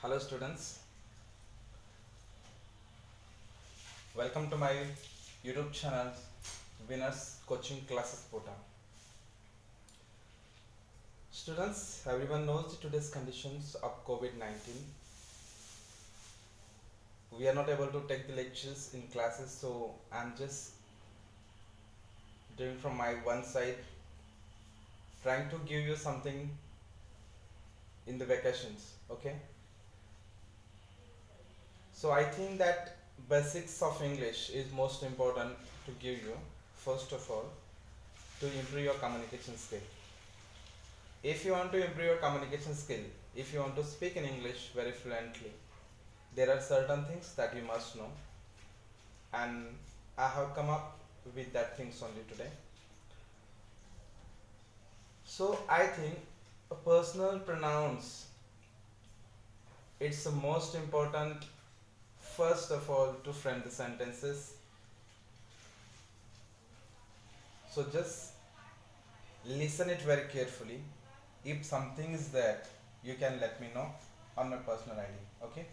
Hello students, welcome to my YouTube channel Winners Coaching Classes Portal. Students, everyone knows today's conditions of COVID-19. We are not able to take the lectures in classes, so I'm just doing from my one side, trying to give you something in the vacations. Okay, so I think that basics of English is most important to give you first of all to improve your communication skill. If you want to improve your communication skill, if you want to speak in English very fluently, there are certain things that you must know, and I have come up with that things only today. So I think a personal pronouns, it's the most important first of all to frame the sentences. So just listen it very carefully. If something is there, you can let me know on my personal ID. Okay,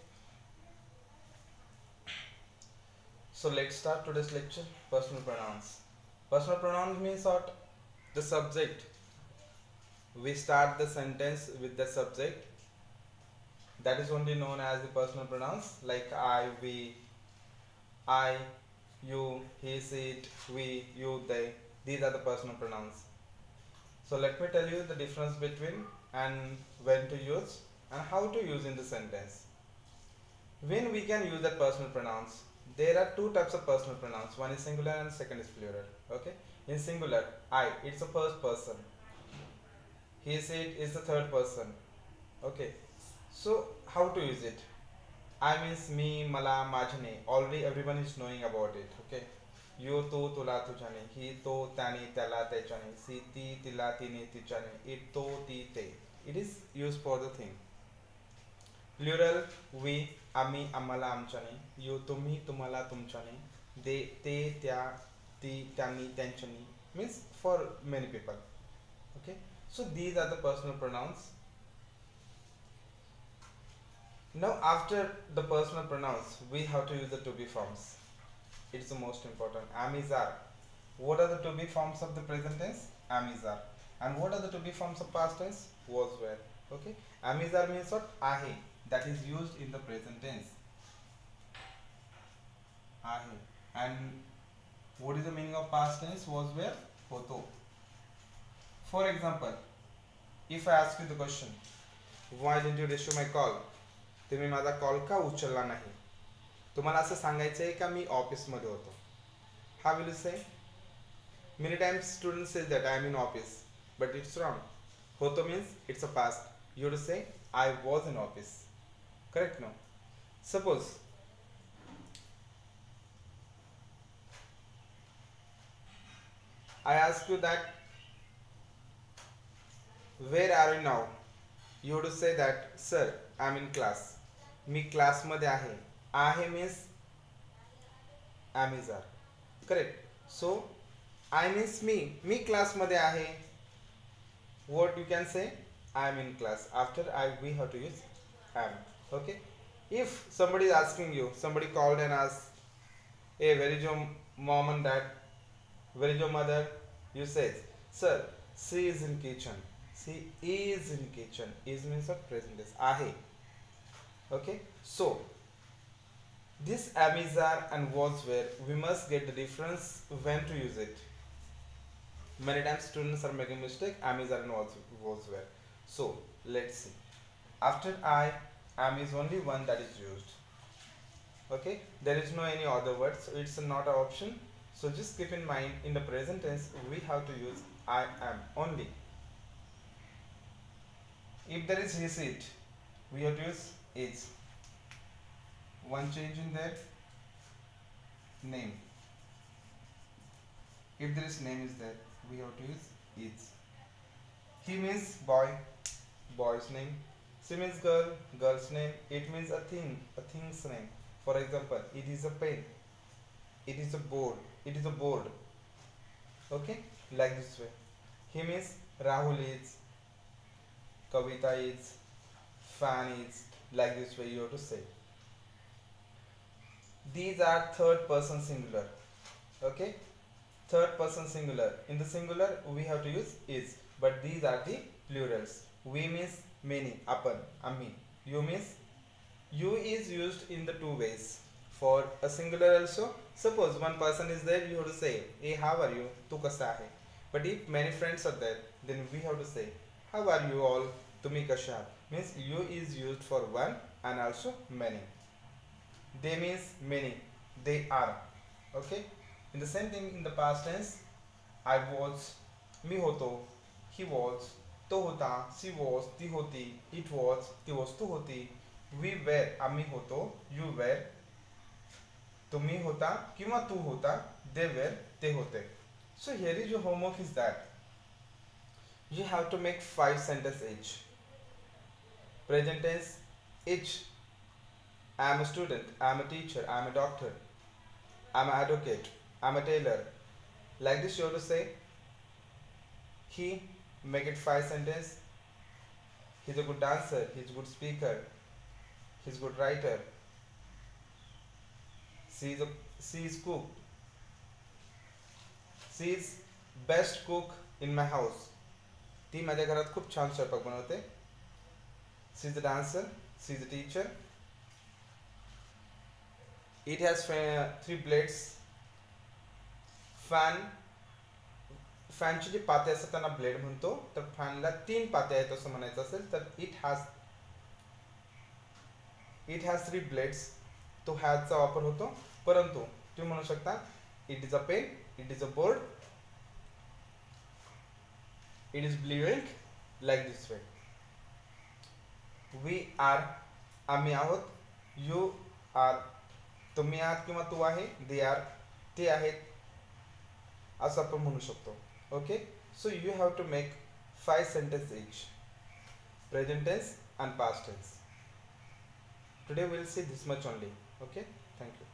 so let's start today's lecture. Personal pronouns. Personal pronouns means what? The subject. We start the sentence with the subject. That is only known as the personal pronouns, like I, we, I, you, he, she, it, we, you, they. These are the personal pronouns. So let me tell you the difference between and when to use and how to use in the sentence. When we can use that personal pronouns, there are two types of personal pronouns. One is singular and second is plural. Okay. In singular, I, it's the first person. He, said is the third person. Okay. So how to use it? I means me, mala, majhane. Already everyone is knowing about it. Okay. You, tu, tula, tujane. He, to, tani, tala, techane. Si, ti, tila, tini, tichane. It, to, ti, te. It is used for the thing. Plural, we, ami, amala, amchane. You, tumi, tumala, tumchane. They, te, tya, ti, tani, tenchani. Means for many people. Okay. So these are the personal pronouns. Now after the personal pronouns, we have to use the to be forms. It's the most important. Am, is, are. What are the to be forms of the present tense? Am, is, are. And what are the to be forms of past tense? Was, were. Okay. Am, is, are means what? Ahe. That is used in the present tense. Ahe. And what is the meaning of past tense? Was, were. Hoto. For example, if I ask you the question, why didn't you receive my call? तुम्ही माझा call का उचलला नाही? तुम्हाला असं सांगायचं आहे का मी ऑफिस मध्ये होतो? How will you say? Many times students say that I am in office, but it's wrong. होतो means it's a past. You would say I was in office. Correct? No. Suppose I ask you that where are you now? You would say that sir, I am in class. Me class मध्ये आहे means am is are. Correct. So I means me class मध्ये आहे. What you can say? I am in class. After I, we have to use am. Okay. If somebody is asking you, somebody called and asked, hey, where is your mom and dad? Where is your mother? You say, sir, she is in kitchen. She is in kitchen. Is means of present tense. Ahe. Okay. So this am, is, are and was, were, we must get the difference when to use it. Many times students are making mistake. Am, is, are and was, were. So let's see. After I, am is only one that is used. Okay. There is no any other word. So it's not an option. So just keep in mind, in the present tense we have to use I am only. If there is his, it, we have to use is. One change in their name. If there is name is there, we have to use is. He means boy, boy's name. She means girl, girl's name. It means a thing, a thing's name. For example, it is a pen. It is a board. It is a board. Okay, like this way. He means Rahul is, Kavita is, fan is, Like this way you have to say. These are third person singular. Okay, third person singular. In the singular we have to use is, but these are the plurals. We means many, apan, ami. You means you is used in the two ways. For a singular also, suppose one person is there, you have to say, hey, how are you? Tu kasa hai? But if many friends are there, then we have to say, how are you all? Tumi kasha. Means you is used for one and also many. They means many. They are. Okay. In the same thing in the past tense, I was, mi hoto, he was, to hota, she was, ti hoti, it was, ti was, tu hoti, we were, ami hoto, you were, तुम्ही होता किंवा तू होता, they were, ते होते. So here is your homework is that you have to make 5 sentences each. Present tense each. I am a student, I am a teacher, I am a doctor, I am an advocate, I am a tailor. Like this you have to say. He, make it 5 sentences. He's a good dancer, he's a good speaker, he's a good writer. She is cook. She is best cook in my house. ती माझ्या घरात खूप छान स्वयंपाक बनवते. She is a dancer. She is a teacher. It has 3 blades. फॅनची जी पाते असतात त्यांना ब्लेड म्हणतो. तर फॅनला 3 पाते आहेत असं म्हणायचं असेल तर it has 3 blades. तो हॅजचा वापर होतो. परंतु तुम्ही म्हणू शकता it is a pen, it is a board, it is blue ink. Like this way. We are, आम्ही आहोत. यू आर, तुम्ही आहात किंवा तू आहे. दे आर, ते आहेत, असं आपण म्हणू शकतो. Okay. So you have to make 5 sentences each. Present tense and past tense. Today we will see this much only. Okay, thank you.